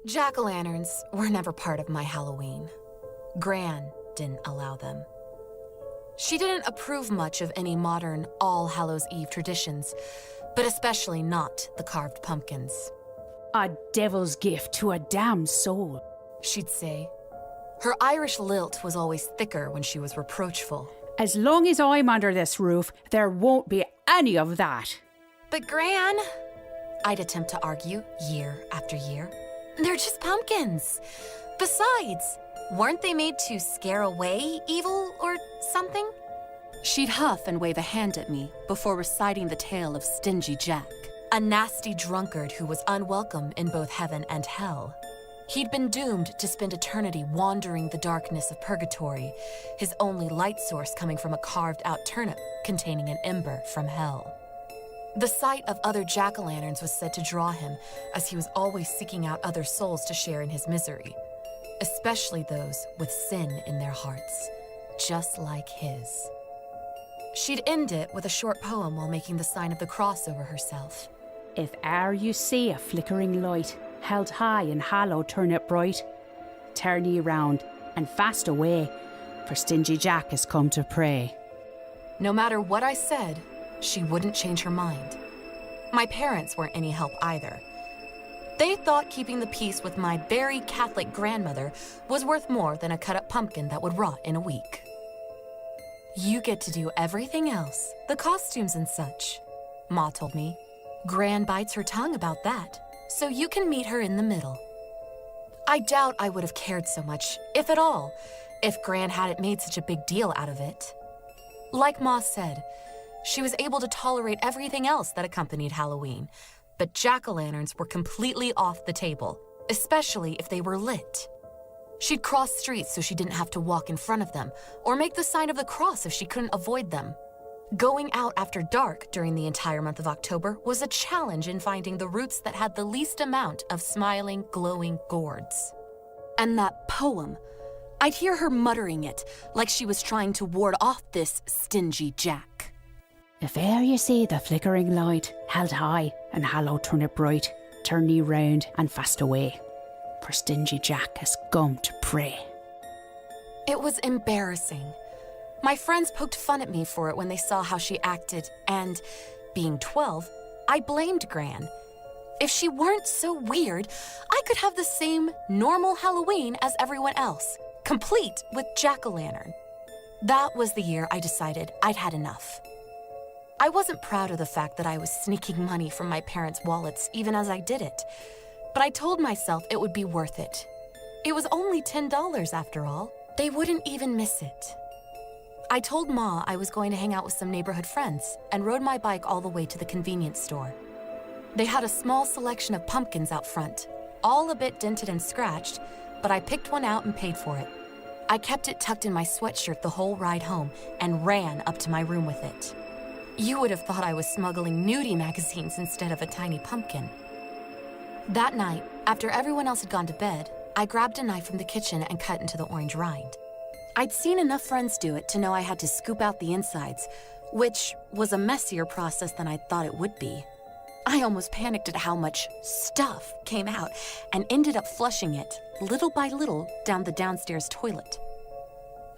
Jack-o'-lanterns were never part of my Halloween. Gran didn't allow them. She didn't approve much of any modern All Hallows Eve traditions, but especially not the carved pumpkins. A devil's gift to a damned soul, She'd say. Her Irish lilt was always thicker when she was reproachful. As long as I'm under this roof, there won't be any of that. But Gran, I'd attempt to argue year after year, they're just pumpkins. Besides, weren't they made to scare away evil or something? She'd huff and wave a hand at me before reciting the tale of Stingy Jack, a nasty drunkard who was unwelcome in both heaven and hell. He'd been doomed to spend eternity wandering the darkness of purgatory, his only light source coming from a carved-out turnip containing an ember from hell. The sight of other jack-o'-lanterns was said to draw him, as he was always seeking out other souls to share in his misery, especially those with sin in their hearts, just like his. She'd end it with a short poem while making the sign of the cross over herself. If e'er you see a flickering light, held high and hollow turn it bright, turn ye round and fast away, for Stingy Jack has come to pray. No matter what I said, she wouldn't change her mind. My parents weren't any help either. They thought keeping the peace with my very Catholic grandmother was worth more than a cut-up pumpkin that would rot in a week. You get to do everything else, the costumes and such, Ma told me. Gran bites her tongue about that, so you can meet her in the middle. I doubt I would have cared so much, if at all, if Gran hadn't made such a big deal out of it. Like Ma said, she was able to tolerate everything else that accompanied Halloween, but jack-o'-lanterns were completely off the table, especially if they were lit. She'd cross streets so she didn't have to walk in front of them, or make the sign of the cross if she couldn't avoid them. Going out after dark during the entire month of October was a challenge in finding the routes that had the least amount of smiling, glowing gourds. And that poem, I'd hear her muttering it like she was trying to ward off this Stingy Jack. If e'er you see the flickering light, held high and hollow turn it bright, turn ye round and fast away, for Stingy Jack has come to pray. It was embarrassing. My friends poked fun at me for it when they saw how she acted, and, being 12, I blamed Gran. If she weren't so weird, I could have the same normal Halloween as everyone else, complete with jack-o'-lantern. That was the year I decided I'd had enough. I wasn't proud of the fact that I was sneaking money from my parents' wallets even as I did it, but I told myself it would be worth it. It was only $10 after all. They wouldn't even miss it. I told Ma I was going to hang out with some neighborhood friends and rode my bike all the way to the convenience store. They had a small selection of pumpkins out front, all a bit dented and scratched, but I picked one out and paid for it. I kept it tucked in my sweatshirt the whole ride home and ran up to my room with it. You would have thought I was smuggling nudie magazines instead of a tiny pumpkin. That night, after everyone else had gone to bed, I grabbed a knife from the kitchen and cut into the orange rind. I'd seen enough friends do it to know I had to scoop out the insides, which was a messier process than I thought it would be. I almost panicked at how much stuff came out and ended up flushing it, little by little, down the downstairs toilet.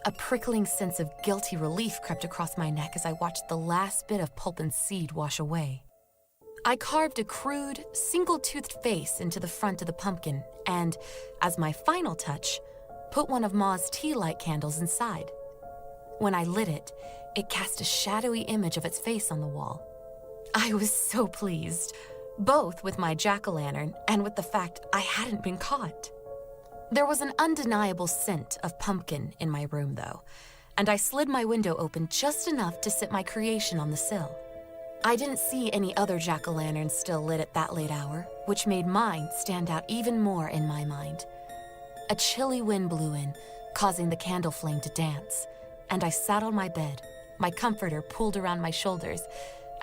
A prickling sense of guilty relief crept across my neck as I watched the last bit of pulp and seed wash away. I carved a crude, single-toothed face into the front of the pumpkin and, as my final touch, put one of Ma's tea light candles inside. When I lit it, it cast a shadowy image of its face on the wall. I was so pleased, both with my jack-o'-lantern and with the fact I hadn't been caught. There was an undeniable scent of pumpkin in my room, though, and I slid my window open just enough to sit my creation on the sill. I didn't see any other jack-o'-lanterns still lit at that late hour, which made mine stand out even more in my mind. A chilly wind blew in, causing the candle flame to dance, and I sat on my bed, my comforter pulled around my shoulders,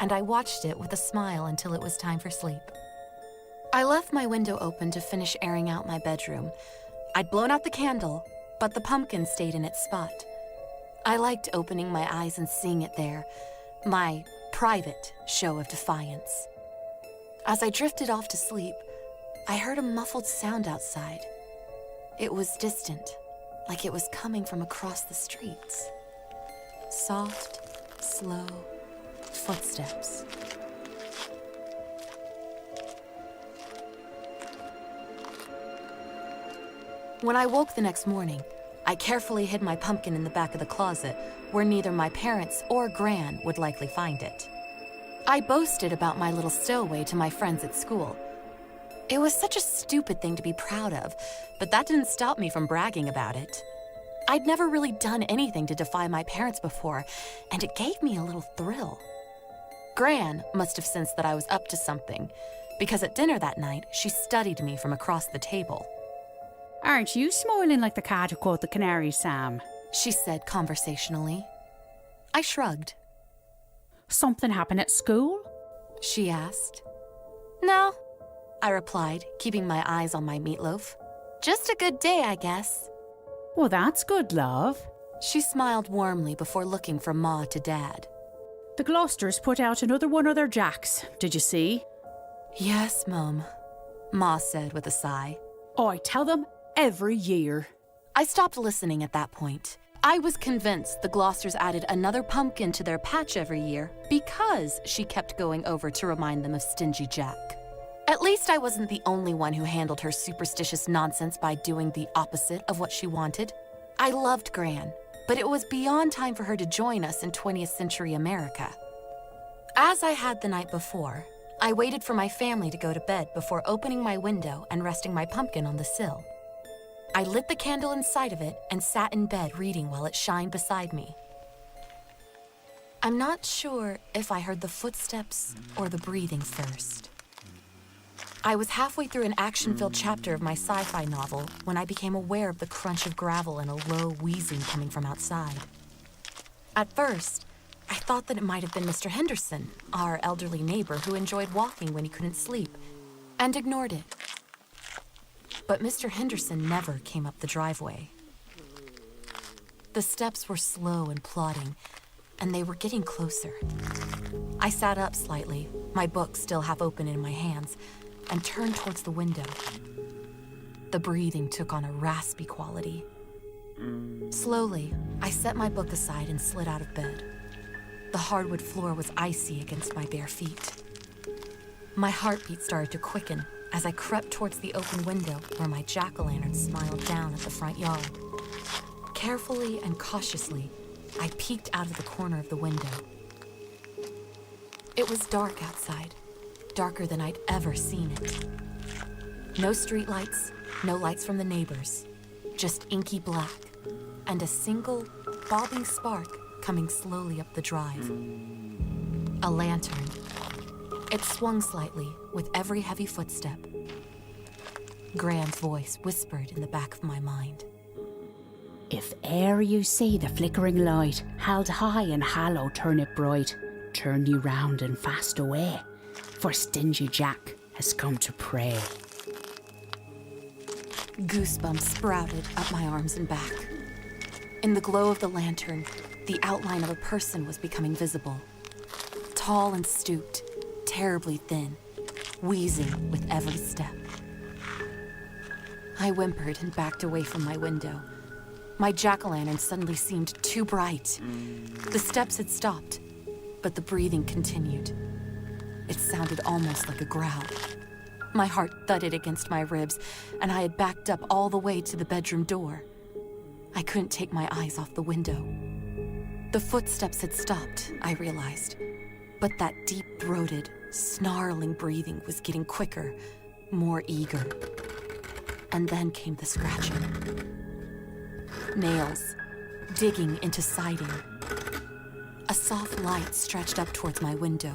and I watched it with a smile until it was time for sleep. I left my window open to finish airing out my bedroom. I'd blown out the candle, but the pumpkin stayed in its spot. I liked opening my eyes and seeing it there, my private show of defiance. As I drifted off to sleep, I heard a muffled sound outside. It was distant, like it was coming from across the streets. Soft, slow footsteps. When I woke the next morning, I carefully hid my pumpkin in the back of the closet, where neither my parents or Gran would likely find it. I boasted about my little stowaway to my friends at school. It was such a stupid thing to be proud of, but that didn't stop me from bragging about it. I'd never really done anything to defy my parents before, and it gave me a little thrill. Gran must have sensed that I was up to something, because at dinner that night, she studied me from across the table. Aren't you smiling like the cat who caught the canary, Sam? She said conversationally. I shrugged. Something happened at school? She asked. No, I replied, keeping my eyes on my meatloaf. Just a good day, I guess. Well, that's good, love. She smiled warmly before looking from Ma to Dad. The Gloucesters put out another one of their jacks, did you see? Yes, Mum, Ma said with a sigh. Oh, I tell them every year. I stopped listening at that point. I was convinced the Gloucesters added another pumpkin to their patch every year because she kept going over to remind them of Stingy Jack. At least I wasn't the only one who handled her superstitious nonsense by doing the opposite of what she wanted. I loved Gran, but it was beyond time for her to join us in 20th century America. As I had the night before, I waited for my family to go to bed before opening my window and resting my pumpkin on the sill. I lit the candle inside of it and sat in bed reading while it shined beside me. I'm not sure if I heard the footsteps or the breathing first. I was halfway through an action-filled chapter of my sci-fi novel when I became aware of the crunch of gravel and a low wheezing coming from outside. At first, I thought that it might have been Mr. Henderson, our elderly neighbor who enjoyed walking when he couldn't sleep, and ignored it. But Mr. Henderson never came up the driveway. The steps were slow and plodding, and they were getting closer. I sat up slightly, my book still half open in my hands, and turned towards the window. The breathing took on a raspy quality. Slowly, I set my book aside and slid out of bed. The hardwood floor was icy against my bare feet. My heartbeat started to quicken as I crept towards the open window where my jack-o'-lantern smiled down at the front yard. Carefully and cautiously, I peeked out of the corner of the window. It was dark outside, darker than I'd ever seen it. No streetlights, no lights from the neighbors, just inky black, and a single, bobbing spark coming slowly up the drive. A lantern. It swung slightly with every heavy footstep. Gran's voice whispered in the back of my mind. If e'er you see the flickering light, held high and hollow, turn it bright, turn you round and fast away, for Stingy Jack has come to pray. Goosebumps sprouted up my arms and back. In the glow of the lantern, the outline of a person was becoming visible. Tall and stooped, terribly thin, wheezing with every step. I whimpered and backed away from my window. My jack-o'-lantern suddenly seemed too bright. The steps had stopped, but the breathing continued. It sounded almost like a growl. My heart thudded against my ribs, and I had backed up all the way to the bedroom door. I couldn't take my eyes off the window. The footsteps had stopped, I realized, but that deep-throated, snarling breathing was getting quicker, more eager. And then came the scratching. Nails, digging into siding. A soft light stretched up towards my window,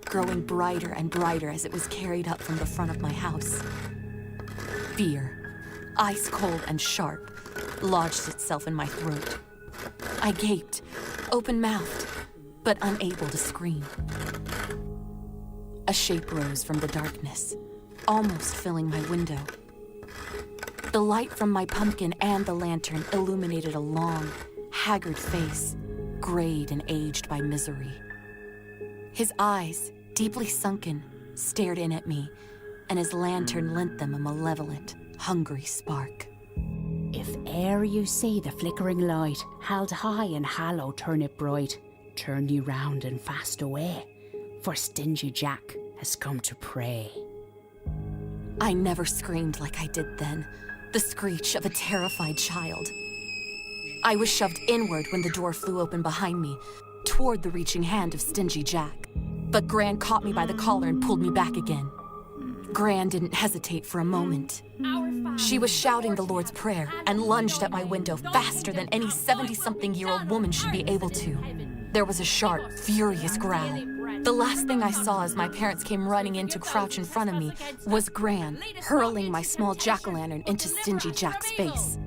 growing brighter and brighter as it was carried up from the front of my house. Fear, ice cold and sharp, lodged itself in my throat. I gaped, open-mouthed, but unable to scream. A shape rose from the darkness, almost filling my window. The light from my pumpkin and the lantern illuminated a long, haggard face, grayed and aged by misery. His eyes, deeply sunken, stared in at me, and his lantern lent them a malevolent, hungry spark. If e'er you see the flickering light, held high and hollow turn it bright, turn ye round and fast away, for Stingy Jack has come to pray. I never screamed like I did then, the screech of a terrified child. I was shoved inward when the door flew open behind me, toward the reaching hand of Stingy Jack. But Gran caught me by the collar and pulled me back again. Gran didn't hesitate for a moment. She was shouting the Lord's Prayer and lunged at my window faster than any 70-something-year-old woman should be able to. There was a sharp, furious growl. The last thing I saw as my parents came running in to crouch in front of me was Gran hurling my small jack-o'-lantern into Stingy Jack's face.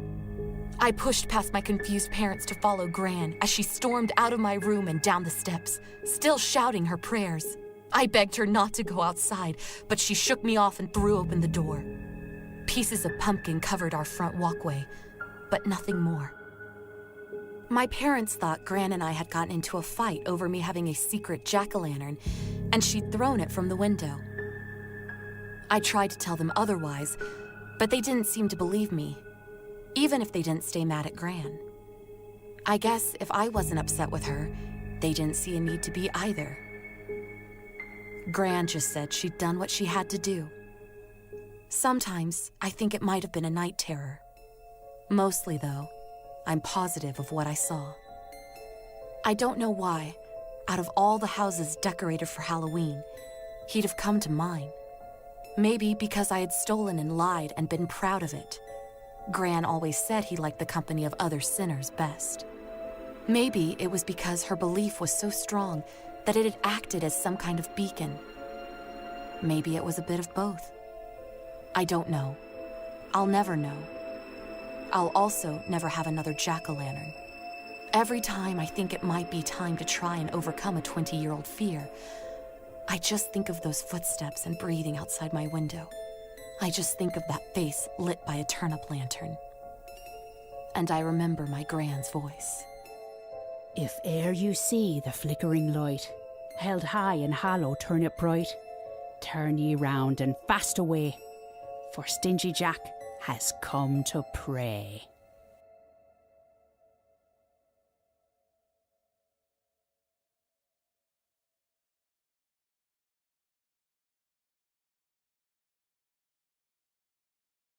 I pushed past my confused parents to follow Gran as she stormed out of my room and down the steps, still shouting her prayers. I begged her not to go outside, but she shook me off and threw open the door. Pieces of pumpkin covered our front walkway, but nothing more. My parents thought Gran and I had gotten into a fight over me having a secret jack-o'-lantern, and she'd thrown it from the window. I tried to tell them otherwise, but they didn't seem to believe me, even if they didn't stay mad at Gran. I guess if I wasn't upset with her, they didn't see a need to be either. Gran just said she'd done what she had to do. Sometimes I think it might have been a night terror. Mostly, though, I'm positive of what I saw. I don't know why, out of all the houses decorated for Halloween, he'd have come to mine. Maybe because I had stolen and lied and been proud of it. Gran always said he liked the company of other sinners best. Maybe it was because her belief was so strong that it had acted as some kind of beacon. Maybe it was a bit of both. I don't know. I'll never know. I'll also never have another jack-o'-lantern. Every time I think it might be time to try and overcome a 20-year-old fear, I just think of those footsteps and breathing outside my window. I just think of that face lit by a turnip lantern. And I remember my Gran's voice. If e'er you see the flickering light, held high and hollow turn it bright, turn ye round and fast away, for Stingy Jack has come to pray.